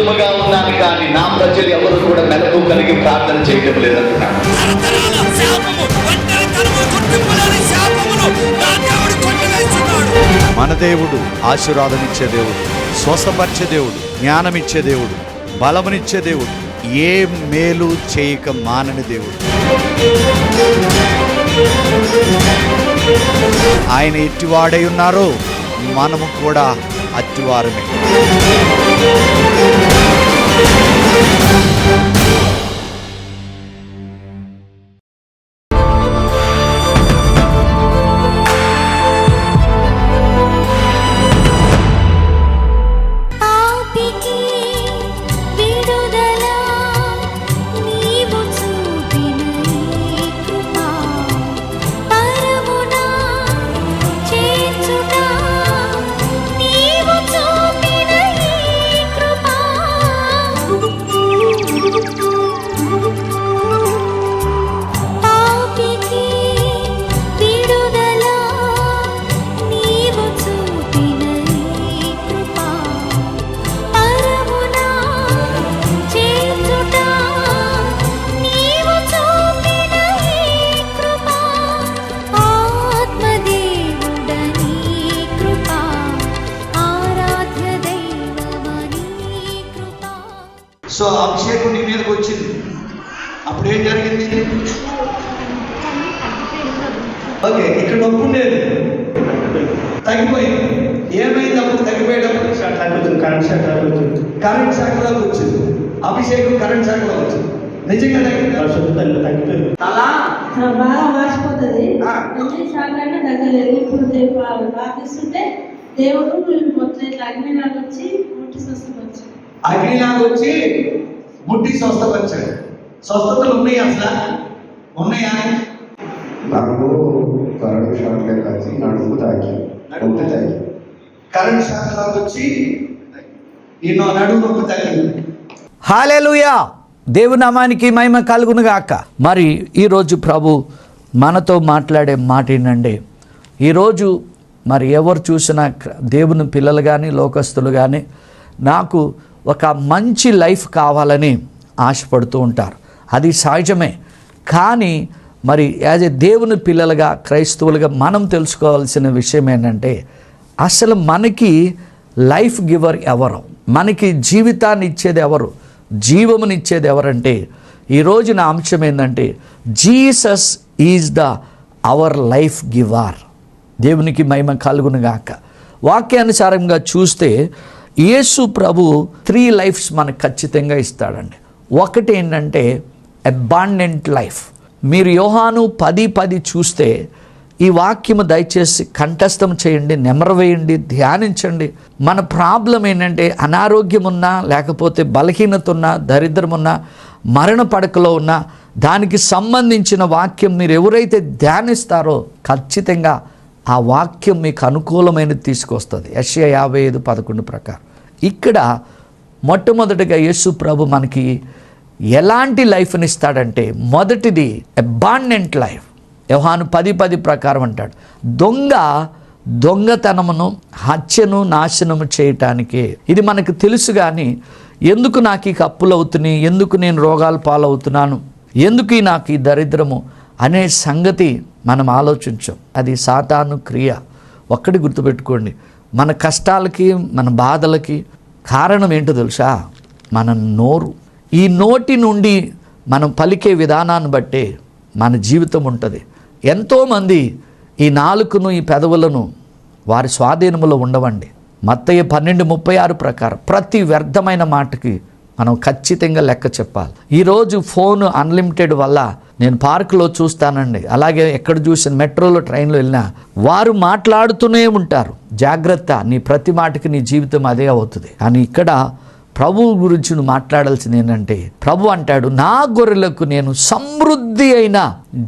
సుఖముగా ఉన్నాను కానీ నా ప్రజలు ఎవరు కూడా మెలకు కలిగి ప్రార్థన చేయడం లేదంటున్నాడు. మన దేవుడు ఆశీర్వాదమిచ్చే దేవుడు, స్వస్థపరిచే దేవుడు, జ్ఞానమిచ్చే దేవుడు, బలమునిచ్చే దేవుడు, ఏ మేలు చేయక మానని దేవుడు. ఆయన ఎట్టివాడై ఉన్నారో మనము కూడా అట్టివారమే. సో అభిషేకం నీ మీదకి వచ్చింది, అప్పుడు ఏం జరిగింది? ఓకే, ఇక్కడ నొప్పి ఉండేది, తగ్గిపోయింది. ఏమైంది అప్పుడు? తగ్గిపోయేటప్పుడు కరెంట్ శాఖలోకి వచ్చింది. అభిషేకం కరెంట్ శాఖలోకి వచ్చింది. నిజంగా తగ్గిపోయింది. అలా బాగా మార్చిపోతుంది. ఎన్నిసార్లు తగ్గలేదు. ఇప్పుడు ప్రార్థిస్తుంటే దేవుడు మొత్తం ఇట్లా అగ్నిలాగా వచ్చి ముట్టి స్వస్థపరిచాడు. అగ్నిలాగా వచ్చి ముట్టి స్వస్థపరిచాడు. స్వస్థతలు ఉన్నాయి, అసలు ఉన్నాయా? నాకు కరెంట్ షాక్లే కాచి నడుము తాకి కరెంట్ షాక్లాగా వచ్చి నిన్ను నడుము నొప్పి తగ్గింది. హల్లెలూయా, దేవుని నామానికి మహిమ కలుగును గాక. మరి ఈరోజు ప్రభు మనతో మాట్లాడే మాట ఏంటంటే, ఈరోజు మరి ఎవరు చూసినా దేవుని పిల్లలు కానీ లోకస్తులు కానీ నాకు ఒక మంచి లైఫ్ కావాలని ఆశపడుతూ ఉంటారు. అది సహజమే. కానీ మరి యాజ్ ఏ దేవుని పిల్లలుగా క్రైస్తవులుగా మనం తెలుసుకోవాల్సిన విషయం ఏంటంటే, అసలు మనకి లైఫ్ గివర్ ఎవరు, మనకి జీవితాన్ని ఇచ్చేది ఎవరు, జీవమునిచ్చేది ఎవరంటే, ఈరోజు నా అంశం ఏంటంటే Jesus is the our life giver. దేవునికి మహిమ కలుగును గాక. వాక్యానుసారంగా చూస్తే యేసు ప్రభు 3 లైఫ్స్ మనకు ఖచ్చితంగా ఇస్తాడండి. ఒకటి ఏంటంటే అబాండెంట్ లైఫ్. మీరు యోహాను 10:10 చూస్తే ఈ వాక్యము దయచేసి కంఠస్థం చేయండి, నెమరవేయండి, ధ్యానించండి. మన ప్రాబ్లం ఏంటంటే అనారోగ్యం ఉన్నా, లేకపోతే బలహీనత ఉన్నా, దరిద్రం ఉన్నా, మరణ పడకలో ఉన్నా, దానికి సంబంధించిన వాక్యం మీరు ఎవరైతే ధ్యానిస్తారో ఖచ్చితంగా ఆ వాక్యం మీకు అనుకూలమైనది తీసుకొస్తుంది. యెషయా 55:11 ప్రకారం ఇక్కడ మొట్టమొదటిగా యేసు ప్రభు మనకి ఎలాంటి లైఫ్ని ఇస్తాడంటే, మొదటిది అబాండెంట్ లైఫ్. యోహాను 10:10 ప్రకారం అంటాడు, దొంగతనమును హత్యను నాశనము చేయటానికే. ఇది మనకు తెలుసు. కానీ ఎందుకు నాకు ఈ అప్పులు అవుతున్నాయి, ఎందుకు నేను రోగాల పాలవుతున్నాను, ఎందుకు నాకు ఈ దరిద్రము అనే సంగతి మనం ఆలోచించాం. అది సాతాను క్రియ. ఒక్కటి గుర్తుపెట్టుకోండి, మన కష్టాలకి మన బాధలకి కారణం ఏంటో తెలుసా? మన నోరు. ఈ నోటి నుండి మనం పలికే విధానాన్ని బట్టే మన జీవితం ఉంటుంది. ఎంతోమంది ఈ నాలుకను, ఈ పెదవులను వారి స్వాధీనములో ఉండవండి. మత్తయి 12:36 ప్రకారం ప్రతి వ్యర్థమైన మాటకి మనం ఖచ్చితంగా లెక్క చెప్పాలి. ఈరోజు ఫోన్ అన్లిమిటెడ్ వల్ల నేను పార్కులో చూస్తానండి, అలాగే ఎక్కడ చూసిన మెట్రోలో, ట్రైన్లో వెళ్ళినా వారు మాట్లాడుతూనే ఉంటారు. జాగ్రత్త, నీ ప్రతి మాటకి నీ జీవితం అదే అవుతుంది. కానీ ఇక్కడ ప్రభువు గురించి నువ్వు మాట్లాడాల్సింది ఏంటంటే, ప్రభు అంటాడు, నా గొర్రెలకు నేను సమృద్ధి అయిన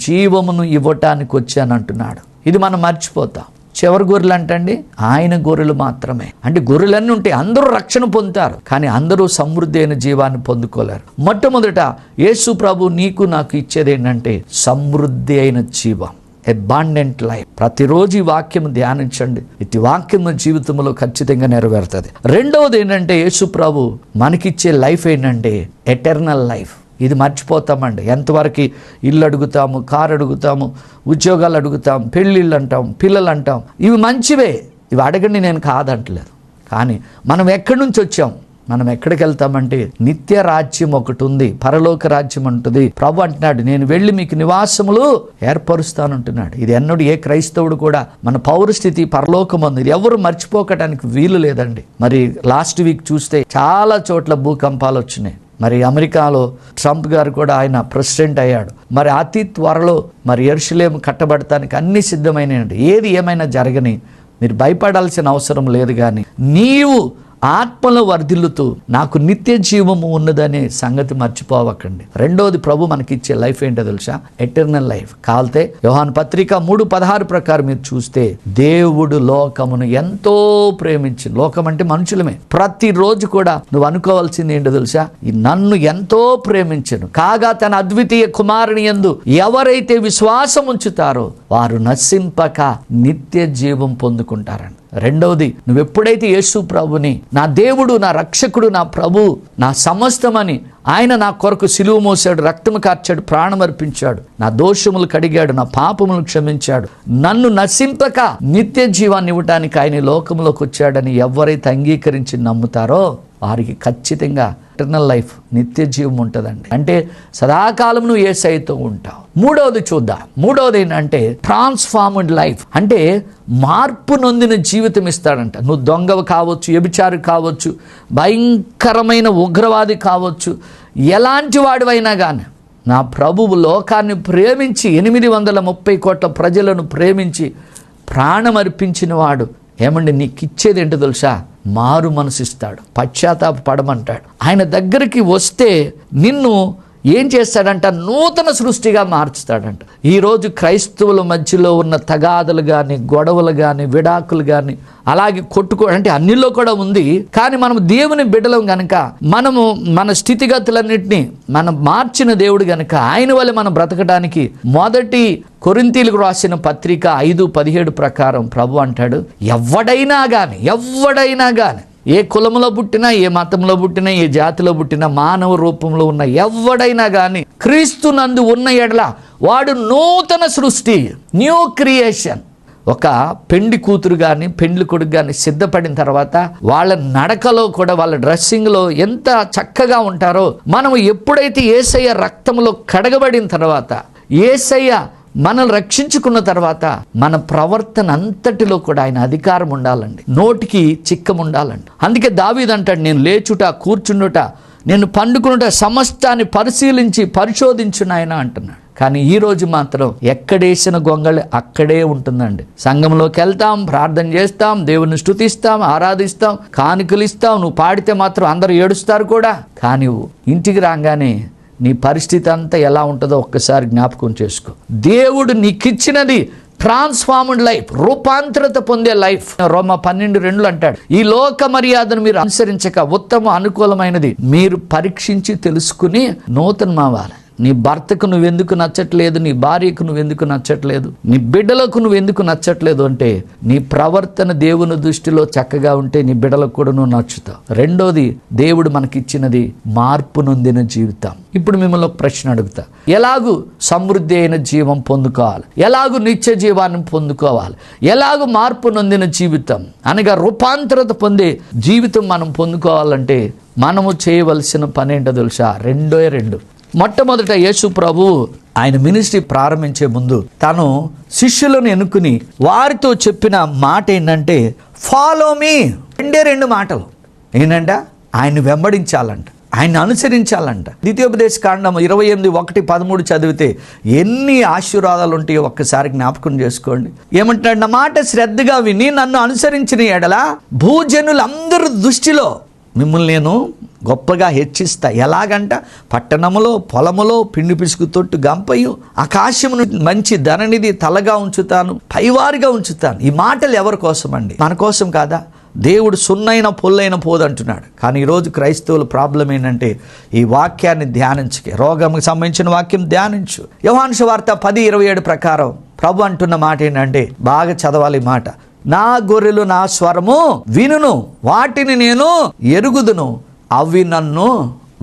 జీవమును ఇవ్వటానికి వచ్చానంటున్నాడు. ఇది మనం మర్చిపోతాం. చివరి గొర్రెలు అంటండి ఆయన గొర్రెలు మాత్రమే. అంటే గొర్రెలన్నీ ఉంటే అందరూ రక్షణ పొందుతారు, కానీ అందరూ సమృద్ధి అయిన జీవాన్ని పొందుకోలేరు. మొట్టమొదట యేసు ప్రభు నీకు నాకు ఇచ్చేది ఏంటంటే సమృద్ధి అయిన జీవం. Abundant life. ప్రతిరోజు ఈ వాక్యం ధ్యానించండి. ఇటు వాక్యం జీవితంలో ఖచ్చితంగా నెరవేరుతుంది. రెండవది ఏంటంటే యేసు ప్రభు మనకిచ్చే లైఫ్ ఏంటంటే ఎటర్నల్ లైఫ్. ఇది మర్చిపోతామండి. ఎంతవరకు ఇల్లు అడుగుతాము, కారు అడుగుతాము, ఉద్యోగాలు అడుగుతాం, పెళ్ళిళ్ళు అంటాం, పిల్లలు అంటాం. ఇవి మంచివే, ఇవి అడగండి, నేను కాదంటలేదు. కానీ మనం ఎక్కడి నుంచి వచ్చాం, మనం ఎక్కడికి వెళ్తామంటే నిత్య రాజ్యం ఒకటి ఉంది, పరలోక రాజ్యం ఉంటుంది. ప్రభు అంటున్నాడు, నేను వెళ్ళి మీకు నివాసములు ఏర్పరుస్తానంటున్నాడు. ఇది ఎన్నడూ ఏ క్రైస్తవుడు కూడా మన పౌరస్థితి పరలోకమందు, ఇది ఎవరు మర్చిపోకడానికి వీలు లేదండి. మరి లాస్ట్ వీక్ చూస్తే చాలా చోట్ల భూకంపాలు వచ్చినాయి. మరి అమెరికాలో ట్రంప్ గారు కూడా ఆయన ప్రెసిడెంట్ అయ్యాడు. మరి అతి త్వరలో మరి యెరూషలేము కట్టబడటానికి అన్ని సిద్ధమైనవి. ఏది ఏమైనా జరగని మీరు భయపడాల్సిన అవసరం లేదు. కానీ నీవు ఆత్మలో వర్ధిల్లుతూ నాకు నిత్య జీవము ఉన్నదనే సంగతి మర్చిపోవకండి. రెండోది ప్రభు మనకిచ్చే లైఫ్ ఏంటో తెలుసా? Eternal life. కాల్తే యోహాను పత్రిక 3:16 ప్రకారం మీరు చూస్తే దేవుడు లోకమును ఎంతో ప్రేమించి, లోకం అంటే మనుషులమే, ప్రతిరోజు కూడా నువ్వు అనుకోవాల్సింది ఏంటో తెలుసా? నన్ను ఎంతో ప్రేమించెను కాగా తన అద్వితీయ కుమారుని యందు ఎవరైతే విశ్వాసం ఉంచుతారో వారు నశింపక నిత్య జీవం పొందుకుంటారని. రెండవది, నువ్వెప్పుడైతే యేసు ప్రభుని నా దేవుడు, నా రక్షకుడు, నా ప్రభు, నా సమస్తమని, ఆయన నా కొరకు సిలువ మోసాడు, రక్తము కార్చాడు, ప్రాణం అర్పించాడు, నా దోషములు కడిగాడు, నా పాపములు క్షమించాడు, నన్ను నశింపక నిత్య జీవాన్ని ఇవ్వటానికి ఆయన లోకంలోకి వచ్చాడని ఎవరైతే అంగీకరించి నమ్ముతారో వారికి ఖచ్చితంగా ఎటర్నల్ లైఫ్, నిత్య జీవం ఉంటుందండి. అంటే సదాకాలం నువ్వు యేసయ్యతో ఉంటావు. మూడవది చూద్దాం. మూడవది ఏంటంటే ట్రాన్స్ఫార్మ్డ్ లైఫ్. అంటే మార్పు నొందిన జీవితం ఇస్తాడంట. నువ్వు దొంగవు కావచ్చు, వ్యభిచారి కావచ్చు, భయంకరమైన ఉగ్రవాది కావచ్చు, ఎలాంటి వాడివైనా కానీ నా ప్రభువు లోకాన్ని ప్రేమించి 830 కోట్ల ప్రజలను ప్రేమించి ప్రాణం అర్పించిన వాడు ఏమండి నీకు ఇచ్చేది ఏంటో తెలుసా? మారు మనసిస్తాడు, పశ్చాత్తాప పడమంటాడు. ఆయన దగ్గరికి వస్తే నిన్ను ఏం చేస్తాడంట? నూతన సృష్టిగా మార్చుతాడంట. ఈరోజు క్రైస్తవుల మధ్యలో ఉన్న తగాదులు కానీ, గొడవలు కానీ, విడాకులు కానీ, అలాగే అంటే అన్నిలో కూడా ఉంది. కానీ మనం దేవుని బిడ్డలం గనక, మనము మన స్థితిగతులన్నింటినీ మనం మార్చిన దేవుడు గనక ఆయన వల్ల మనం బ్రతకడానికి మొదటి కొరింథీయులకు రాసిన పత్రిక 5:17 ప్రకారం ప్రభు అంటాడు, ఎవడైనా కానీ ఏ కులంలో పుట్టినా, ఏ మతంలో పుట్టినా, ఏ జాతిలో పుట్టినా, మానవ రూపంలో ఉన్న ఎవడైనా కానీ క్రీస్తునందు ఉన్న ఎడల వాడు నూతన సృష్టి, న్యూ క్రియేషన్. ఒక పెండి కూతురు కానీ పెండ్లి కొడుకు కానీ సిద్ధపడిన తర్వాత వాళ్ళ నడకలో కూడా, వాళ్ళ డ్రెస్సింగ్లో ఎంత చక్కగా ఉంటారో, మనం ఎప్పుడైతే యేసయ్య రక్తంలో కడగబడిన తర్వాత, యేసయ్య మనల్ని రక్షించుకున్న తర్వాత మన ప్రవర్తన అంతటిలో కూడా ఆయన అధికారం ఉండాలండి, నోటికి చిక్కం ఉండాలండి. అందుకే దావీదు అంటాడు, నేను లేచుట, కూర్చుండుట, నేను పండుకునుట సమస్తాన్ని పరిశీలించి పరిశోధించు నాయనా అంటున్నాడు. కానీ ఈరోజు మాత్రం ఎక్కడేసిన గొంగళి అక్కడే ఉంటుందండి. సంఘంలోకి వెళ్తాం, ప్రార్థన చేస్తాం, దేవుని స్తుతిస్తాం, ఆరాధిస్తాం, కానుకలు ఇస్తాం, నువ్వు పాడితే మాత్రం అందరూ ఏడుస్తారు కూడా. కానీ ఇంటికి రాగానే నీ పరిస్థితి అంతా ఎలా ఉంటుందో ఒక్కసారి జ్ఞాపకం చేసుకో. దేవుడు నీకిచ్చినది ట్రాన్స్ఫార్మ్డ్ లైఫ్, రూపాంతరత పొందే లైఫ్. రోమా 12:2 అంటాడు, ఈ లోక మర్యాదను మీరు అనుసరించక ఉత్తమ అనుకూలమైనది మీరు పరీక్షించి తెలుసుకుని నూతనమవ్వాలి. నీ భర్తకు నువ్వెందుకు నచ్చట్లేదు, నీ భార్యకు నువ్వెందుకు నచ్చట్లేదు, నీ బిడ్డలకు నువ్వెందుకు నచ్చట్లేదు అంటే నీ ప్రవర్తన దేవుని దృష్టిలో చక్కగా ఉంటే నీ బిడ్డలకు కూడా నువ్వు నచ్చుతావు. రెండోది, దేవుడు మనకిచ్చినది మార్పు నొందిన జీవితం. ఇప్పుడు మిమ్మల్ని ఒక ప్రశ్న అడుగుతా, ఎలాగూ సమృద్ధి అయిన జీవం పొందుకోవాలి, ఎలాగూ నిత్య జీవాన్ని పొందుకోవాలి, ఎలాగూ మార్పు నొందిన జీవితం అనగా రూపాంతరత పొందే జీవితం మనం పొందుకోవాలంటే మనము చేయవలసిన పని ఏంటో తెలుసా? 2 మొట్టమొదట యేసు ప్రభు ఆయన మినిస్ట్రీ ప్రారంభించే ముందు తను శిష్యులను ఎన్నుకుని వారితో చెప్పిన మాట ఏంటంటే, ఫాలో మీ. 2 మాటలు ఏంటంట? ఆయన వెంబడించాలంట, ఆయన అనుసరించాలంట. ద్వితీయోపదేశ కాండం 28:1-13 చదివితే ఎన్ని ఆశీర్వాదాలు ఉంటాయో ఒక్కసారి జ్ఞాపకం చేసుకోండి. ఏమంటాడు? నా మాట శ్రద్ధగా విని నన్ను అనుసరించిన ఎడల భూజనులందరి దృష్టిలో మిమ్మల్ని నేను గొప్పగా హెచ్చిస్తా. ఎలాగంట? పట్టణములో, పొలములో పిండి పిసుకు తొట్టు గంపయు, ఆకాశమును మంచి ధననిధి తలగా ఉంచుతాను, పైవారిగా ఉంచుతాను. ఈ మాటలు ఎవరి కోసం అండి? మన కోసం కాదా? దేవుడు సున్నైన పొల్లైన పోదంటున్నాడు. కానీ ఈరోజు క్రైస్తవుల ప్రాబ్లం ఏంటంటే ఈ వాక్యాన్ని ధ్యానించకే. రోగంకి సంబంధించిన వాక్యం ధ్యానించు. యోహాను సువార్త 10:27 ప్రకారం ప్రభు అంటున్న మాట ఏంటంటే, బాగా చదవాలి మాట, నా గొర్రెలు నా స్వరము వినును, వాటిని నేను ఎరుగుదును, అవి నన్ను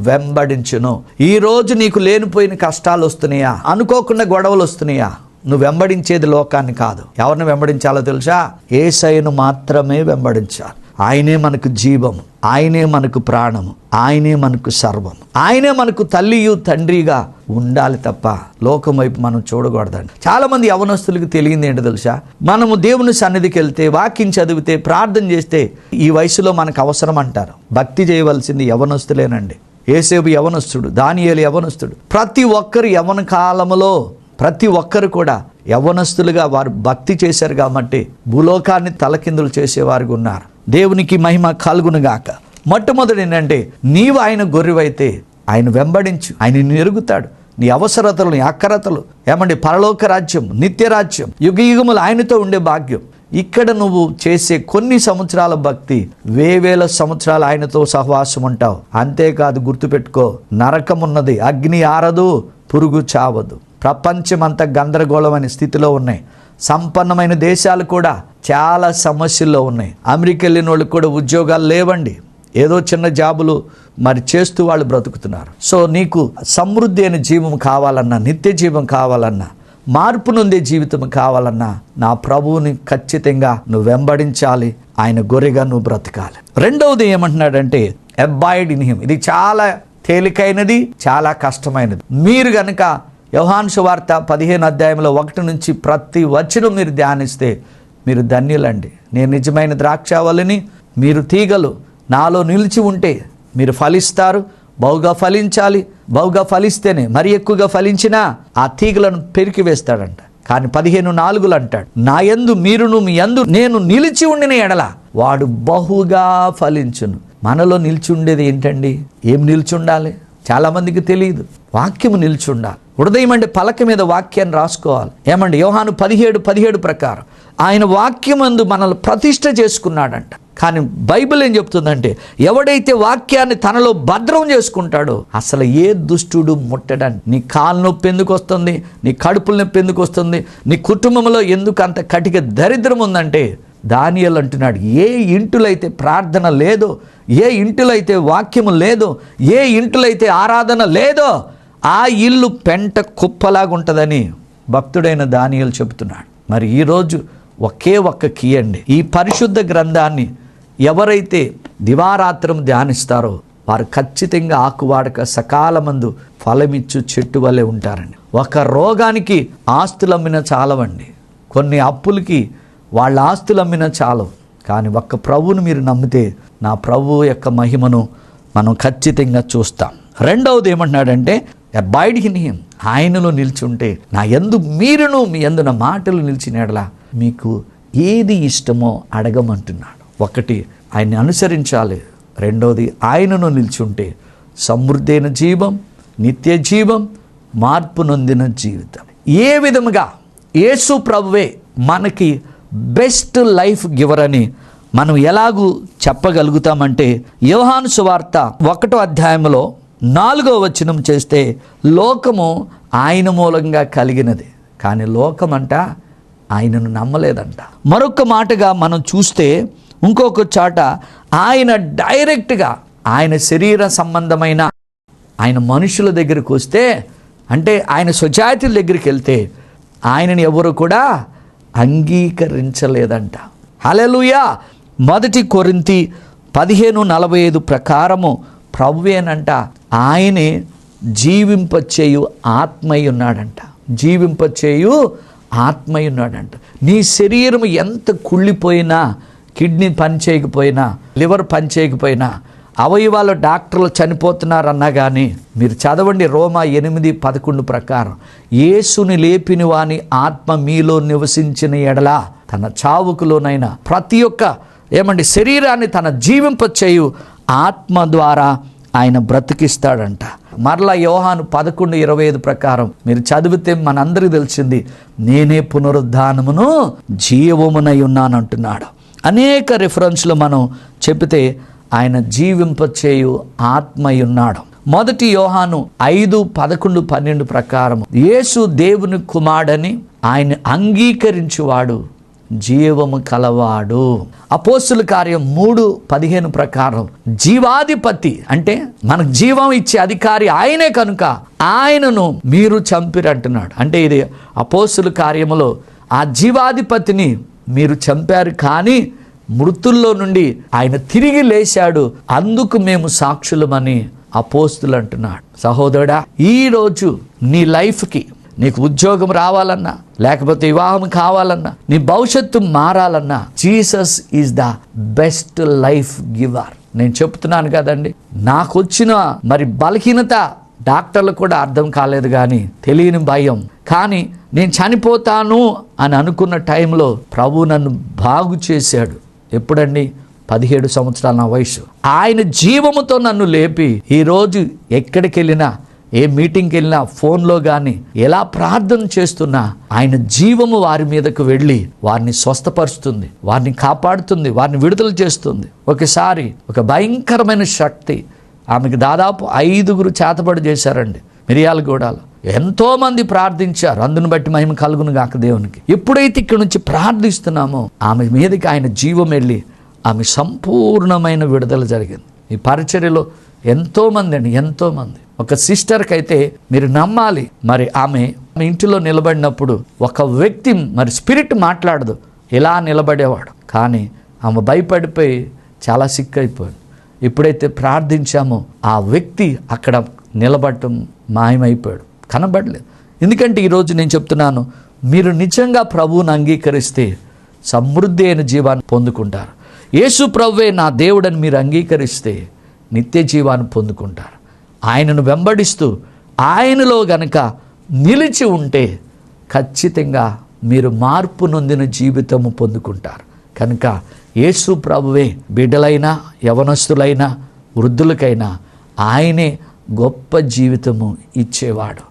వెంబడించును. ఈరోజు నీకు లేనిపోయిన కష్టాలు వస్తున్నాయా, అనుకోకుండా గొడవలు వస్తున్నాయా, నువ్వు వెంబడించేది లోకాన్ని కాదు. ఎవరిని వెంబడించాలో తెలుసా? యేసయ్యను మాత్రమే వెంబడించాలి. ఆయనే మనకు జీవము, ఆయనే మనకు ప్రాణము, ఆయనే మనకు సర్వం, ఆయనే మనకు తల్లియు తండ్రిగా ఉండాలి తప్ప లోకం వైపు మనం చూడకూడదండి. చాలా మంది యవనస్తులకు తెలియంది ఏంటో తెలుసా? మనము దేవుని సన్నిధికి వెళ్తే, వాక్యం చదివితే, ప్రార్థన చేస్తే ఈ వయసులో మనకు అవసరం అంటారు. భక్తి చేయవలసింది యవనస్తులేనండి. యేసేపు యవనస్తుడు, దానియేలు యవనస్తుడు. ప్రతి ఒక్కరు యవన కాలములో ప్రతి ఒక్కరు కూడా యవ్వనస్తులుగా వారు భక్తి చేశారు కాబట్టి భూలోకాన్ని తలకిందులు చేసేవారు ఉన్నారు. దేవునికి మహిమ కలుగునుగాక. మొట్టమొదటి ఏంటంటే, నీవు ఆయన గొర్రెవైతే ఆయన వెంబడించు, ఆయన నిన్ను ఎరుగుతాడు. నీ అవసరతలు, నీ అక్కరతలు, పరలోక రాజ్యం, నిత్య రాజ్యం, యుగ యుగములు ఆయనతో ఉండే భాగ్యం. ఇక్కడ నువ్వు చేసే కొన్ని సంవత్సరాల భక్తి, వేవేల సంవత్సరాలు ఆయనతో సహవాసం ఉంటావు. అంతేకాదు, గుర్తుపెట్టుకో, నరకం ఉన్నది, అగ్ని ఆరదు, పురుగు చావదు. ప్రపంచమంతా గందరగోళమైన స్థితిలో ఉన్నాయి. సంపన్నమైన దేశాలు కూడా చాలా సమస్యల్లో ఉన్నాయి. అమెరికా వెళ్ళిన వాళ్ళకి కూడా ఉద్యోగాలు లేవండి. ఏదో చిన్న జాబులు చేస్తూ వాళ్ళు బ్రతుకుతున్నారు. సో నీకు సమృద్ధి అయిన జీవం కావాలన్నా, నిత్య జీవం కావాలన్నా, మార్పు నొందే జీవితం కావాలన్నా నా ప్రభువుని ఖచ్చితంగా నువ్వు వెంబడించాలి. ఆయన గొర్రెగా నువ్వు బ్రతకాలి. రెండవది ఏమంటున్నాడంటే, అబాయిడ్ ఇన్ హిమ్. ఇది చాలా తేలికైనది, చాలా కష్టమైనది. మీరు గనక యోహాను సువార్త 15:1 నుంచి ప్రతి వచనం మీరు ధ్యానిస్తే మీరు ధన్యులండి. నేను నిజమైన ద్రాక్షావల్లిని, మీరు తీగలు. నాలో నిలిచి ఉంటే మీరు ఫలిస్తారు. బహుగా ఫలించాలి. బహుగా ఫలిస్తేనే, మరి ఎక్కువగా ఫలించినా ఆ తీగలను పెరికి వేస్తాడంట. కానీ 15:4 అంటాడు, నా యందు మీరును మీ యందు నేను నిలిచి ఉండిన ఎడల వాడు బహుగా ఫలించును. మనలో నిలిచి ఉండేది ఏంటండి? ఏం నిలిచి ఉండాలి? చాలా మందికి తెలియదు. వాక్యము నిలిచి ఉండాలి. హృదయం అంటే పలక మీద వాక్యాన్ని రాసుకోవాలి. యోహాను 17:17 ప్రకారం ఆయన వాక్యమందు మనల్ని ప్రతిష్ఠ చేసుకున్నాడంట. కానీ బైబిల్ ఏం చెప్తుందంటే, ఎవడైతే వాక్యాన్ని తనలో భద్రం చేసుకుంటాడో అసలు ఏ దుష్టుడు ముట్టడండి. నీ కాలు నొప్పి ఎందుకు వస్తుంది, నీ కడుపుల నొప్పి ఎందుకు వస్తుంది, నీ కుటుంబంలో ఎందుకు అంత కటిక దరిద్రం ఉందంటే, దానియేలు అంటున్నాడు, ఏ ఇంటిలో అయితే ప్రార్థన లేదో, ఏ ఇంటిలో అయితే వాక్యము లేదో, ఏ ఇంటిలో అయితే ఆరాధన లేదో ఆ ఇల్లు పెంట కుప్పలాగా ఉంటుందని భక్తుడైన దానియేలు చెబుతున్నాడు. మరి ఈరోజు ఒకే ఒక్క కీ అండి. ఈ పరిశుద్ధ గ్రంథాన్ని ఎవరైతే దివారాత్రం ధ్యానిస్తారో వారు ఖచ్చితంగా ఆకువాడక సకాలమందు ఫలమిచ్చు చెట్టు వలె ఉంటారండి. ఒక రోగానికి ఆస్తులు అమ్మినా చాలవండి, కొన్ని అప్పులకి వాళ్ళ ఆస్తులు అమ్మినా చాలవు. కానీ ఒక్క ప్రభువును మీరు నమ్మితే నా ప్రభువు యొక్క మహిమను మనం ఖచ్చితంగా చూస్తాం. రెండవది ఏమంటున్నాడంటే, అబాయిడ్ ఇన్ హిమ్. ఆయనలో నిలిచి ఉంటే, నా యందు మీరును మీ యందు నా మాటలు నిలిచినట్లా మీకు ఏది ఇష్టమో అడగమంటున్నాడు. ఒకటి, ఆయన్ని అనుసరించాలి. రెండవది, ఆయనను నిలిచి ఉంటే సమృద్ధి అయిన జీవం, నిత్య జీవం, మార్పు నొందిన జీవితం. ఏ విధముగా యేసు ప్రభువే మనకి బెస్ట్ లైఫ్ గివర్ అని మనం ఎలాగూ చెప్పగలుగుతామంటే, యోహాను సువార్త 1వ అధ్యాయంలో 4వ వచనం చేస్తే, లోకము ఆయన మూలంగా కలిగినది, కానీ లోకమంట ఆయనను నమ్మలేదంట. మరొక మాటగా మనం చూస్తే ఇంకొక చోట ఆయన డైరెక్ట్గా ఆయన శరీర సంబంధమైన ఆయన మనుషుల దగ్గరికి వస్తే, అంటే ఆయన స్వజాతుల దగ్గరికి వెళ్తే ఆయనని ఎవరు కూడా అంగీకరించలేదంట. హల్లెలూయా. 1 కొరింథీ 15:45 ప్రకారము ప్రభువేనంట ఆయనే జీవింపచేయు ఆత్మయ్య ఉన్నాడంట. జీవింపచేయు ఆత్మయ్య ఉన్నాడంట. నీ శరీరం ఎంత కుళ్ళిపోయినా, కిడ్నీ పని చేయకపోయినా, లివర్ పని చేయకపోయినా, అవయవాలు డాక్టర్లు చనిపోతున్నారన్నా కానీ మీరు చదవండి రోమా 8:11 ప్రకారం, యేసుని లేపిన వాని ఆత్మ మీలో నివసించిన ఎడల తన చావుకులోనైనా ప్రతి ఒక్క శరీరాన్ని తన జీవింపచేయు ఆత్మ ద్వారా ఆయన బ్రతికిస్తాడంట. మరలా యోహాను 11:25 ప్రకారం మీరు చదివితే మనందరికీ తెలిసింది, నేనే పునరుద్ధానమును జీవమునై ఉన్నానంటున్నాడు. అనేక రిఫరెన్స్లు మనం చెబితే ఆయన జీవింపచేయు ఆత్మయున్నాడు. 1 యోహాను 5:11-12 ప్రకారం యేసు దేవుని కుమారుడని ఆయన అంగీకరించువాడు జీవము కలవాడు. అపోస్తుల కార్యం 3:15 ప్రకారం జీవాధిపతి అంటే మనకు జీవం ఇచ్చే అధికారి ఆయనే కనుక ఆయనను మీరు చంపిరంటున్నాడు. అంటే ఇది అపోస్తుల కార్యములో ఆ జీవాధిపతిని మీరు చంపారు, కానీ మృతుల్లో నుండి ఆయన తిరిగి లేచాడు, అందుకు మేము సాక్షులమని అపోస్తులు అంటున్నాడు. సహోదరుడా, ఈరోజు నీ లైఫ్కి నీకు ఉద్యోగం రావాలన్నా, లేకపోతే వివాహం కావాలన్నా, నీ భవిష్యత్తు మారాలన్నా, Jesus is the best life giver. నేను చెప్తున్నాను కదండి, నాకు వచ్చిన మరి బలహీనత డాక్టర్లు కూడా అర్థం కాలేదు, కానీ తెలియని భయం. కానీ నేను చనిపోతాను అని అనుకున్న టైంలో ప్రభు నన్ను బాగు చేశాడు. ఎప్పుడండి? 17 సంవత్సరాల నా వయసు. ఆయన జీవముతో నన్ను లేపి ఈరోజు ఎక్కడికి వెళ్ళినా, ఏ మీటింగ్కి వెళ్ళినా, ఫోన్లో కానీ ఎలా ప్రార్థన చేస్తున్నా ఆయన జీవము వారి మీదకు వెళ్ళి వారిని స్వస్థపరుస్తుంది, వారిని కాపాడుతుంది, వారిని విడుదల చేస్తుంది. ఒకసారి ఒక భయంకరమైన శక్తి ఆమెకు దాదాపు 5 చేతబడి చేశారండి మిరియాలగూడలో. ఎంతోమంది ప్రార్థించారు, అందును బట్టి మహిమ కలుగును గాక దేవునికి. ఎప్పుడైతే ఇక్కడ నుంచి ప్రార్థిస్తున్నామో ఆమె మీదకి ఆయన జీవం వెళ్ళి ఆమె సంపూర్ణమైన విడుదల జరిగింది. ఈ పరిచర్యలో ఎంతోమంది ఒక సిస్టర్కి అయితే మీరు నమ్మాలి, మరి ఆమె ఇంటిలో నిలబడినప్పుడు ఒక వ్యక్తి మరి స్పిరిట్ మాట్లాడదు, ఇలా నిలబడేవాడు, కానీ ఆమె భయపడిపోయి చాలా సిక్ అయిపోయింది. ఎప్పుడైతే ప్రార్థించామో ఆ వ్యక్తి అక్కడ నిలబడటం మాయమైపోయాడు, కనబడలేదు. ఎందుకంటే ఈరోజు నేను చెప్తున్నాను, మీరు నిజంగా ప్రభువుని అంగీకరిస్తే సమృద్ధి అయిన జీవాన్ని పొందుకుంటారు. యేసు ప్రభువే నా దేవుడని మీరు అంగీకరిస్తే నిత్య జీవాన్ని పొందుకుంటారు. ఆయనను వెంబడిస్తూ ఆయనలో గనక నిలిచి ఉంటే ఖచ్చితంగా మీరు మార్పు నొందిన జీవితము పొందుకుంటారు. కనుక యేసు ప్రభువే బిడ్డలైనా, యవనస్తులైనా, వృద్ధులకైనా ఆయనే గొప్ప జీవితము ఇచ్చేవాడు.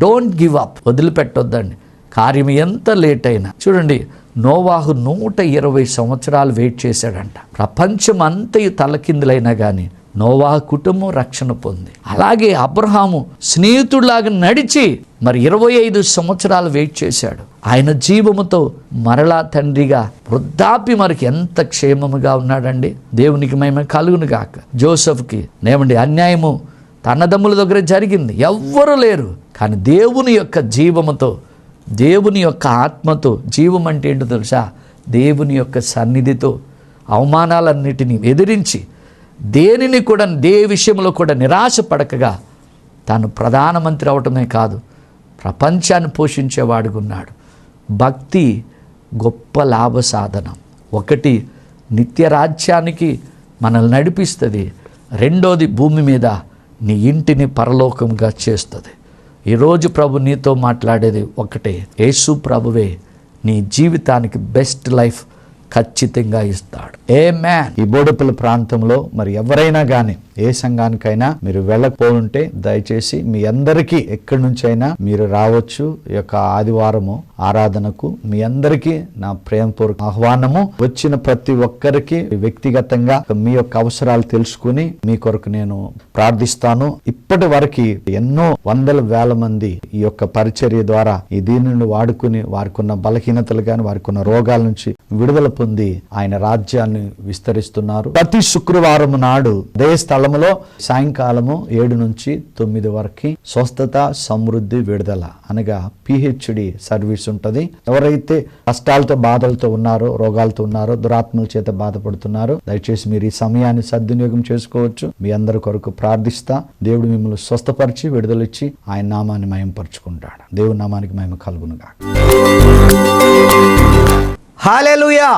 డోంట్ గివ్ అప్, వదిలిపెట్టొద్దండి. కార్యం ఎంత లేట్ అయినా చూడండి, నోవాహు 120 సంవత్సరాలు వెయిట్ చేశాడంట. ప్రపంచం అంతయు తలకిందులైనా కానీ నోవాహు కుటుంబం రక్షణ పొంది. అలాగే అబ్రహాము స్నేహితుడిలాగా నడిచి మరి 25 సంవత్సరాలు వెయిట్ చేశాడు. ఆయన జీవముతో మరలా తండ్రిగా వృద్ధాప్య మనకి ఎంత క్షేమముగా ఉన్నాడండి. దేవునికి మహిమ కలుగును గాక. జోసెఫ్కి నేమండి అన్యాయము తన్నదమ్ముల దగ్గర జరిగింది, ఎవ్వరూ లేరు, కానీ దేవుని యొక్క జీవముతో, దేవుని యొక్క ఆత్మతో, జీవం అంటే ఏంటో తెలుసా, దేవుని యొక్క సన్నిధితో అవమానాలన్నిటినీ ఎదిరించి దేనిని కూడా, దే విషయంలో కూడా నిరాశ పడకగా తాను ప్రధానమంత్రి అవటమే కాదు, ప్రపంచాన్ని పోషించేవాడుగా ఉన్నాడు. భక్తి గొప్ప లాభ సాధనం. ఒకటి నిత్య రాజ్యానికి మనల్ని నడిపిస్తుంది, రెండోది భూమి మీద నీ ఇంటిని పరలోకంగా చేస్తుంది. ఈరోజు ప్రభు నీతో మాట్లాడేది ఒకటే, యేసు ప్రభువే నీ జీవితానికి బెస్ట్ లైఫ్ ఖచ్చితంగా ఇస్తాడు. ఆమేన్. ఈ బోడుపల్లి ప్రాంతంలో మరి ఎవరైనా కానీ ఏ సంఘానికైనా మీరు వెళ్ళకపోతుంటే దయచేసి మీ అందరికీ ఎక్కడి నుంచైనా మీరు రావచ్చు. ఈ యొక్క ఆదివారము ఆరాధనకు మీ అందరికీ నా ప్రేమపూర్వక ఆహ్వానము. వచ్చిన ప్రతి ఒక్కరికి వ్యక్తిగతంగా మీ యొక్క అవసరాలు తెలుసుకుని మీ కొరకు నేను ప్రార్థిస్తాను. ఇప్పటి వరకు ఎన్నో వందల వేల మంది ఈ యొక్క పరిచర్య ద్వారా ఈ దీనిని వాడుకుని వారికి ఉన్న బలహీనతలు కానీ వారికి ఉన్న రోగాల నుంచి విడుదల పొంది ఆయన రాజ్యాన్ని విస్తరిస్తున్నారు. ప్రతి శుక్రవారం నాడు అదే స్థలములో సాయంకాలము 7 నుంచి 9 వరకు స్వస్థత, సమృద్ధి, విడుదల అనగా PHD సర్వీస్ ఉంటది. ఎవరైతే కష్టాలతో, బాధలతో ఉన్నారో, రోగాలతో ఉన్నారో, దురాత్మల చేత బాధపడుతున్నారో దయచేసి మీరు ఈ సమయాన్ని సద్వినియోగం చేసుకోవచ్చు. మీ అందరి కొరకు ప్రార్థిస్తా. దేవుడు మిమ్మల్ని స్వస్థపరిచి విడుదలిచ్చి ఆయన నామాన్ని మహిమపరుచుకుంటాడు. దేవుని నామానికి మహిమ కలుగునుగా. హల్లెలూయా.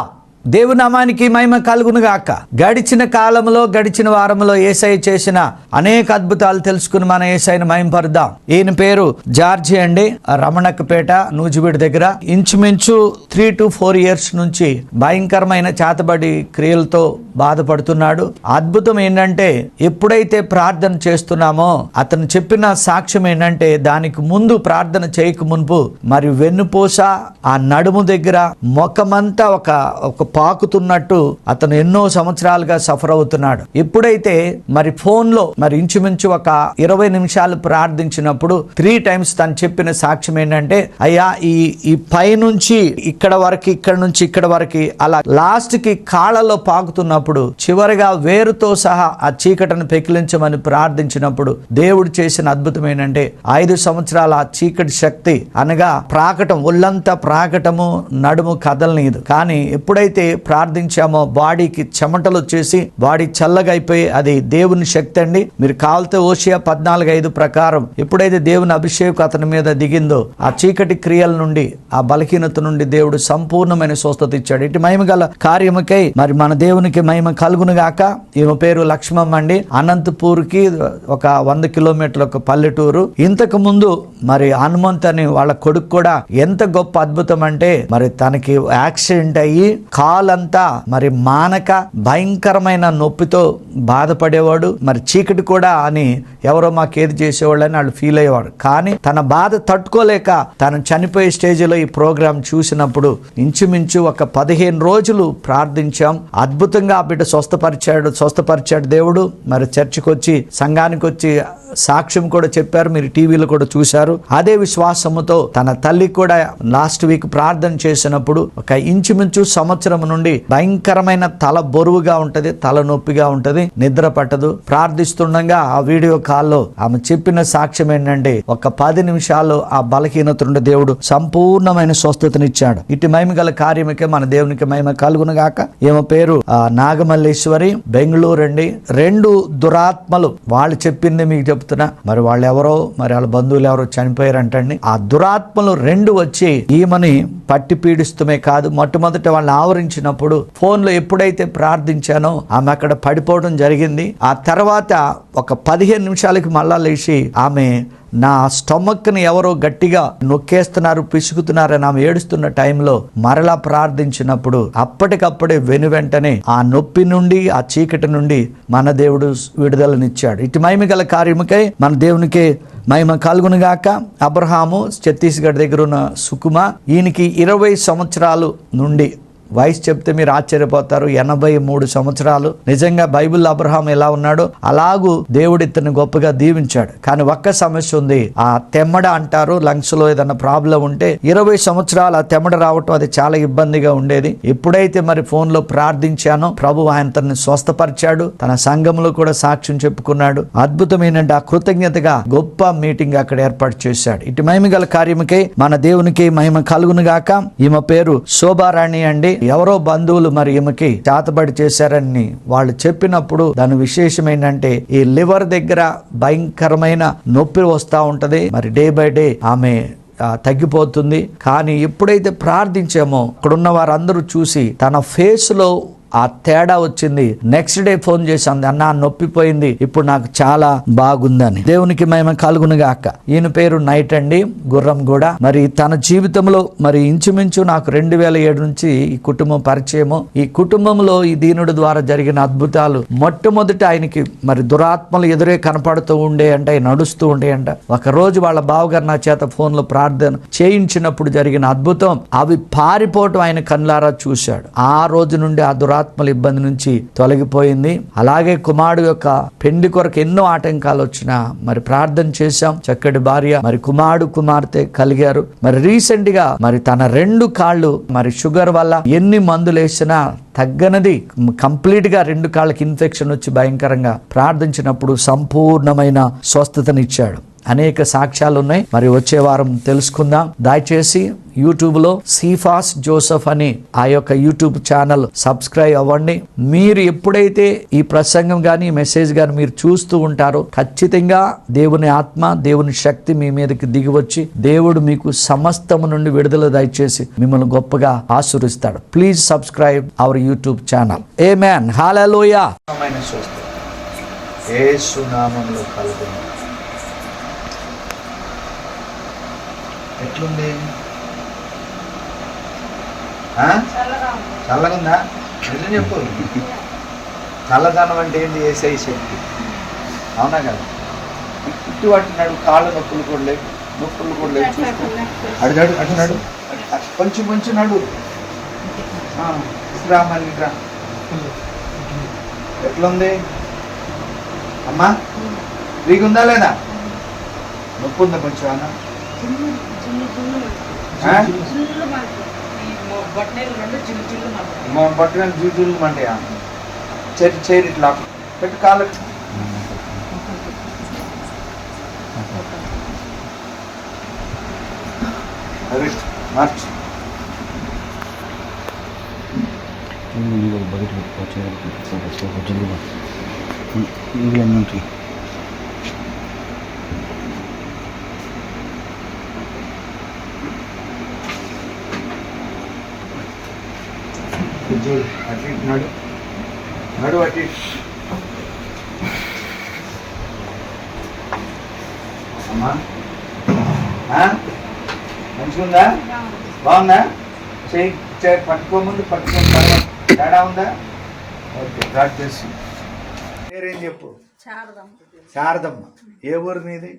దేవుని నామానికి మహిమ కలుగును గాక. గడిచిన కాలంలో, గడిచిన వారంలో యేసయ్య చేసిన అనేక అద్భుతాలు తెలుసుకుని మన యేసయ్యను మహిమపరుద్దాం. ఈయన పేరు జార్జి అండి, రమణక్కపేట, నూజివీడు దగ్గర. ఇంచుమించు 3 to 4 years నుంచి భయంకరమైన చేతబడి క్రియలతో బాధపడుతున్నాడు. అద్భుతం ఏంటంటే ఎప్పుడైతే ప్రార్థన చేస్తున్నామో అతను చెప్పిన సాక్ష్యం ఏంటంటే దానికి ముందు ప్రార్థన చేయక మునుపు మరి వెన్నుపూస ఆ నడుము దగ్గర మొఖమంతా ఒక పాకుతున్నట్టు అతను ఎన్నో సంవత్సరాలుగా సఫర్ అవుతున్నాడు. ఎప్పుడైతే మరి ఫోన్ లో మరి ఇంచుమించు ఒక 20 నిమిషాలు ప్రార్థించినప్పుడు 3 times తను చెప్పిన సాక్ష్యం ఏంటంటే అయ్యా ఈ పై నుంచి ఇక్కడ వరకు, ఇక్కడ నుంచి ఇక్కడ వరకు అలా లాస్ట్ కి కాళ్ళలో పాకుతున్నప్పుడు చివరిగా వేరుతో సహా ఆ చీకటిని పెకిలించమని ప్రార్థించినప్పుడు దేవుడు చేసిన అద్భుతం ఏంటంటే 5 సంవత్సరాల ఆ చీకటి శక్తి అనగా ప్రాకటం, ఒళ్ళంతా ప్రాకటము, నడుము కదలనీదు. కానీ ఎప్పుడైతే ప్రార్థించామో బాడీకి చెమటలు వచ్చేసి బాడీ చల్లగా అయిపోయి అది దేవుని శక్తి అండి. మీరు కావాలితే ఓషియా 14:5 ప్రకారం ఎప్పుడైతే దేవుని అభిషేకం అతని మీద దిగిందో ఆ చీకటి క్రియల నుండి, ఆ బలహీనత నుండి దేవుడు సంపూర్ణమైన స్వస్థత ఇచ్చాడు. ఇటు మహిమ గల కార్యముకై మరి మన దేవునికి మహిమ కలుగును గాక. ఈమె పేరు లక్ష్మమ్మ అండి. అనంతపూర్ కి ఒక 100 కిలోమీటర్ల ఒక పల్లెటూరు. ఇంతకు ముందు మరి హనుమంత్ అని వాళ్ళ కొడుకు కూడా ఎంత గొప్ప అద్భుతం అంటే మరి తనకి యాక్సిడెంట్ అయ్యి కాలంతా మరి మానక భయంకరమైన నొప్పితో బాధపడేవాడు. మరి చీకటి కూడా అని ఎవరో మాకేది చేసేవాళ్ళు అని వాళ్ళు ఫీల్ అయ్యేవాడు. కానీ తన బాధ తట్టుకోలేక తను చనిపోయే స్టేజ్లో ఈ ప్రోగ్రాం చూసినప్పుడు ఇంచుమించు ఒక 15 రోజులు ప్రార్థించాం. అద్భుతంగా ఆ బిడ్డ స్వస్థపరిచాడు దేవుడు. మరి చర్చికి వచ్చి, సంఘానికి వచ్చి సాక్ష్యం కూడా చెప్పారు. మీరు టీవీలో కూడా చూశారు. అదే విశ్వాసముతో తన తల్లి కూడా లాస్ట్ వీక్ ప్రార్థన చేసినప్పుడు ఒక ఇంచుమించు సంవత్సరం నుండి భయంకరమైన తల బరువుగా ఉంటది, తల నొప్పిగా ఉంటది, నిద్ర పట్టదు. ప్రార్థిస్తుండగా ఆ వీడియో కాల్లో ఆమె చెప్పిన సాక్ష్యం ఏంటంటే ఒక 10 నిమిషాల్లో ఆ బలహీనత నుండి దేవుడు సంపూర్ణమైన స్వస్థతనిచ్చాడు. ఇటు మహిమ గల కార్యముకే మన దేవునికి మహిమ కలుగును గాక. ఏమో పేరు నాగమల్లేశ్వరి, బెంగళూరు అండి. 2 దురాత్మలు వాళ్ళు చెప్పింది మీకు చెప్తున్నా. మరి వాళ్ళు ఎవరో, మరి వాళ్ళ బంధువులు ఎవరో చనిపోయారంటండి. ఆ దురాత్మలు 2 వచ్చి ఈమెని పట్టి పీడిస్తమే కాదు, మొట్టమొదట వాళ్ళని ఆవరించినప్పుడు ఫోన్ లో ఎప్పుడైతే ప్రార్థించానో ఆమె అక్కడ పడిపోవడం జరిగింది. ఆ తర్వాత ఒక 15 నిమిషాలకి మళ్ళా లేచి ఆమె నా స్టమక్ ని ఎవరో గట్టిగా నొక్కేస్తున్నారు, పిసుకుతున్నారని ఆమె ఏడుస్తున్న టైంలో మరలా ప్రార్థించినప్పుడు అప్పటికప్పుడే వెనువెంటనే ఆ నొప్పి నుండి, ఆ చీకటి నుండి మన దేవుడు విడుదలనిచ్చాడు. ఇటు మహిమ గల కార్యముకై మన దేవునికి మహిమ కలుగునుగాక. అబ్రహాము ఛత్తీస్గఢ్ దగ్గర ఉన్న సుకుమ, ఈయనకి 20 సంవత్సరాలు నుండి వయసు చెప్తే మీరు ఆశ్చర్యపోతారు. 83 సంవత్సరాలు. నిజంగా బైబిల్లో అబ్రహాం ఎలా ఉన్నాడో అలాగూ దేవుడు ఇతన్ని గొప్పగా దీవించాడు. కానీ ఒక్క సమస్య ఉంది. ఆ తెమ్మడ అంటారు, లంగ్స్ లో ఏదన్నా ప్రాబ్లం ఉంటే 20 సంవత్సరాలు ఆ తెమ్మడ రావటం అది చాలా ఇబ్బందిగా ఉండేది. ఎప్పుడైతే మరి ఫోన్ లో ప్రార్థించానో ప్రభు ఆయన తనని స్వస్థపరిచాడు. తన సంఘంలో కూడా సాక్ష్యం చెప్పుకున్నాడు. అద్భుతం ఏంటంటే ఆ కృతజ్ఞతగా గొప్ప మీటింగ్ అక్కడ ఏర్పాటు చేశాడు. ఇటు మహిమ గల కార్యముకై మన దేవునికి మహిమ కలుగును గాక. ఈమె పేరు శోభారాణి అండి. ఎవరో బంధువులు మరి ఈమెకి చేతబడి చేశారని వాళ్ళు చెప్పినప్పుడు దాని విశేషం ఏంటంటే ఈ లివర్ దగ్గర భయంకరమైన నొప్పి వస్తూ ఉంటది. మరి డే బై డే ఆమె తగ్గిపోతుంది. కానీ ఎప్పుడైతే ప్రార్థించామో అక్కడున్న వారందరూ చూసి తన ఫేస్ లో ఆ తేడా వచ్చింది. నెక్స్ట్ డే ఫోన్ చేసింది, అన్న నొప్పిపోయింది, ఇప్పుడు నాకు చాలా బాగుందని. దేవునికి మహిమ కలుగును గాక. ఈయన పేరు నైట్ అండి, గుర్రం కూడా. మరి తన జీవితంలో మరి ఇంచుమించు నాకు 2007 నుంచి ఈ కుటుంబం పరిచయము. ఈ కుటుంబంలో ఈ దీనుడి ద్వారా జరిగిన అద్భుతాలు మొట్టమొదటి ఆయనకి మరి దురాత్మలు ఎదురే కనపడుతూ ఉండే అంట, నడుస్తూ ఉండే అంట. ఒక రోజు వాళ్ళ బావగారు నా చేత ఫోన్ లో ప్రార్థన చేయించినప్పుడు జరిగిన అద్భుతం, అవి పారిపోవటం ఆయన కళ్ళారా చూశాడు. ఆ రోజు నుండి ఆ దురాత్మల ఇబ్బంది నుంచి తొలగిపోయింది. అలాగే కుమారుడు యొక్క పెండి కొరకు ఎన్నో ఆటంకాలు వచ్చినా మరి ప్రార్థన చేశాం. చక్కటి భార్య మరి కుమార్తె కలిగారు. మరి రీసెంట్ గా మరి తన 2 కాళ్ళు మరి షుగర్ వల్ల ఎన్ని మందులు వేసినా తగ్గనది. కంప్లీట్ గా 2 కాళ్ళకి ఇన్ఫెక్షన్ వచ్చి భయంకరంగా ప్రార్థించినప్పుడు సంపూర్ణమైన స్వస్థతనిచ్చాడు. అనేక సాక్ష్యాలు ఉన్నాయి. మరి వచ్చే వారం తెలుసుకుందాం. దయచేసి యూట్యూబ్ లో సీఫాస్ జోసెఫ్ అని ఆ యొక్క యూట్యూబ్ ఛానల్ సబ్స్క్రైబ్ అవ్వండి. మీరు ఎప్పుడైతే ఈ ప్రసంగం గాని మెసేజ్ గాని మీరు చూస్తూ ఉంటారో ఖచ్చితంగా దేవుని ఆత్మ, దేవుని శక్తి మీ మీదకి దిగివచ్చి దేవుడు మీకు సమస్తము నుండి విడుదల దయచేసి మిమ్మల్ని గొప్పగా ఆశీర్వదిస్తాడు. Please subscribe our YouTube channel. Amen. Hallelujah. యేసు నామములో కలుగును. ఎట్లుంది? చల్లగా ఉందా? నిజం చెప్పు. చల్లదనం అంటే ఏంటి? ఏసై శక్తి. అవునా కదా? ఇటు అటు నడు, కాళ్ళు నొప్పులు కూడా లేవు, నొప్పులు కూడా లేవు. చూసుకో, అడుగు అటు నడు, కొంచెం కొంచెం నడు. రా మళ్ళీ రా. ఎట్లుంది అమ్మా? ఫ్రీగా లేదా? నొప్పి ఉందా కొంచెం అన్న? బట్టలు జూజులు మంటాయా? చేరి ఇట్లా పెట్టు, కాళ్ళు మార్చు. బయట నుంచి అటు నడు, నడు అటు. అమ్మా మంచిగుందా? బాగుందా? చేయి పట్టుకోముందు పట్టుకోని తర్వాత తేడా ఉందా? Okay, practice. పేరేం చెప్పు? శారదమ్మ. ఏ ఊరు మీది?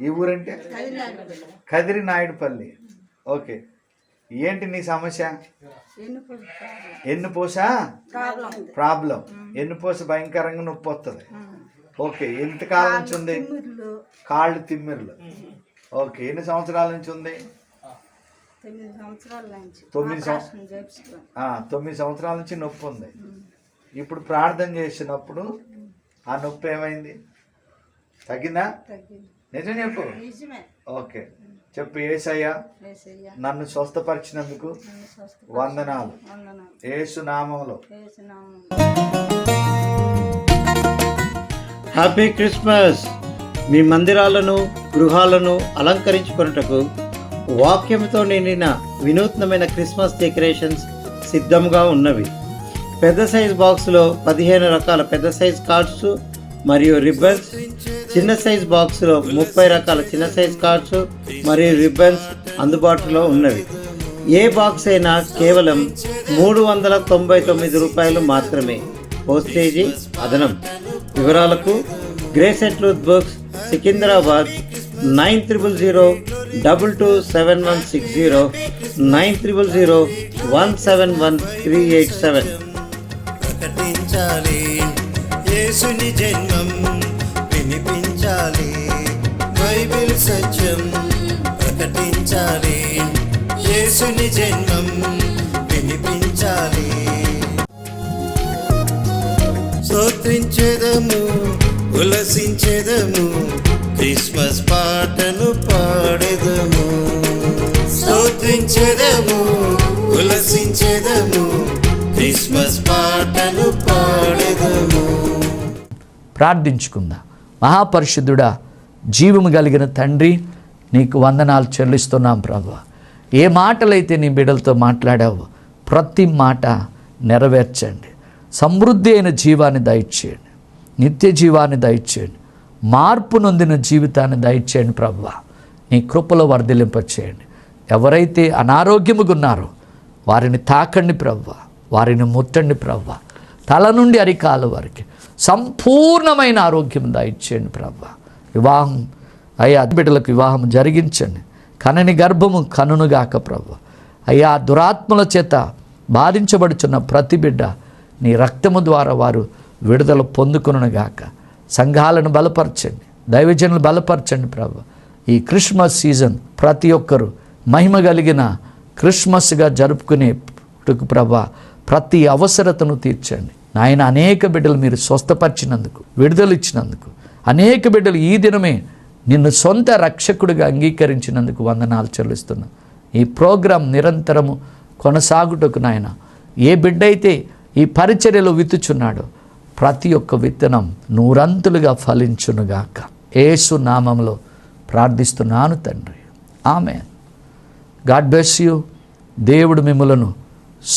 ఈ ఊరంటే కదిరి నాయుడుపల్లి. ఓకే, ఏంటి నీ సమస్య? ఎన్నుపూస ప్రాబ్లం. ఎన్నుపూస భయంకరంగా నొప్పి వస్తుంది. ఓకే, ఎంతకాలం నుంచి ఉంది? కాళ్ళు తిమ్మిర్లు. ఓకే, ఎన్ని సంవత్సరాల నుంచి ఉంది? 9 సంవత్సరాల నుంచి నొప్పి ఉంది. ఇప్పుడు ప్రార్థన చేసినప్పుడు ఆ నొప్పి ఏమైంది? తగ్గిందా? నిజం చెప్పు. ఓకే చెప్పు. యేసయ్యా నన్ను స్వస్థపరిచినందుకు వందనాలు. యేసు నామములో. Happy Christmas. మీ మందిరాలను, గృహాలను అలంకరించుకొనుటకు వాక్యంతో నిండిన వినూత్నమైన క్రిస్మస్ డెకరేషన్స్ సిద్ధంగా ఉన్నవి. పెద్ద సైజ్ బాక్సులో 15 రకాల పెద్ద సైజ్ కార్డ్స్ మరియు రిబ్బన్స్, చిన్న సైజ్ బాక్సులో 30 రకాల చిన్న సైజ్ కార్డ్స్ మరియు రిబ్బన్స్ అందుబాటులో ఉన్నవి. ఏ బాక్స్ అయినా కేవలం 399 రూపాయలు మాత్రమే. పోస్టేజీ అదనం. వివరాలకు grace and truth books, Secunderabad 90022716 9001711387. ప్రకటించాలి యేసుని జన్మం, వినిపించాలి బైబిల్ సత్యం. ప్రకటించాలి యేసుని జన్మం, వినిపించాలి. స్తోత్రించెదము, ఉల్లసించెదము, క్రిస్మస్ పాటను పాడెదము. స్తోత్రించెదము, ఉల్లసించెదము, క్రిస్మస్ పాటను పాడెదము. ప్రార్థించుకుందాం. మహాపరిశుద్ధుడా, జీవము కలిగిన తండ్రి, నీకు వందనాలు చెల్లిస్తున్నాం ప్రభువా. ఏ మాటలైతే నీ బిడ్డలతో మాట్లాడావో ప్రతి మాట నెరవేర్చండి. సమృద్ధి అయిన జీవాన్ని దయచేయండి, నిత్య జీవాన్ని దయచేయండి, మార్పు నొందిన జీవితాన్ని దయచేయండి ప్రభువా. నీ కృపలో వర్ధిలింపచేయండి. ఎవరైతే అనారోగ్యముగా ఉన్నారో వారిని తాకండి ప్రభువా, వారిని ముట్టండి ప్రభువా. తల నుండి అరికాల వరకు సంపూర్ణమైన ఆరోగ్యం దయచేయండి ప్రభువా. వివాహం అయ్యా బిడ్డలకు వివాహం జరిగించండి. కనని గర్భము కనునుగాక ప్రభువా. అయ్యా దురాత్మల చేత బాధించబడుచున్న ప్రతి బిడ్డ నీ రక్తము ద్వారా వారు విడుదల పొందుకొనుగాక. సంఘాలను బలపరచండి, దైవజనులు బలపరచండి ప్రభువా. ఈ క్రిస్మస్ సీజన్ ప్రతి ఒక్కరూ మహిమ కలిగిన క్రిస్మస్గా జరుపుకునేటకు ప్రభువా ప్రతి అవసరతను తీర్చండి నాయన. అనేక బిడ్డలు మీరు స్వస్థపరిచినందుకు, విడుదల ఇచ్చినందుకు, అనేక బిడ్డలు ఈ దినమే నిన్ను సొంత రక్షకుడిగా అంగీకరించినందుకు వందనాలు చెల్లిస్తున్నా. ఈ ప్రోగ్రాం నిరంతరము కొనసాగుటకు నాయన ఏ బిడ్డ అయితే ఈ పరిచర్యలో విత్తుచున్నాడో ప్రతి ఒక్క విత్తనం నూరంతులుగా ఫలించునుగాక. యేసు నామములో ప్రార్థిస్తున్నాను తండ్రి, ఆమేన్. God bless you. దేవుడు మిమ్ములను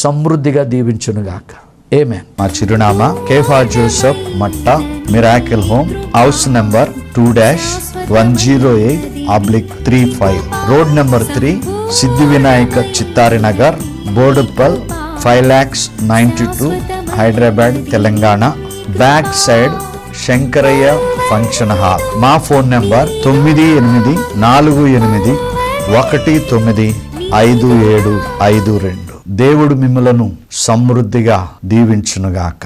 సమృద్ధిగా దీవించునుగాక. ఆమేన్. మా చిరునామా Kepha Joseph Matta, miracle home, house number 2-108/35, road number 3, Siddhi Vinayaka Chittari Nagar, Boduppal, 5,92,000, Hyderabad, Telangana. Back side Shankaraiah function hall. మా ఫోన్ నెంబర్ 9848195752. దేవుడు మిమ్మలను సమృద్ధిగా దీవించునుగాక.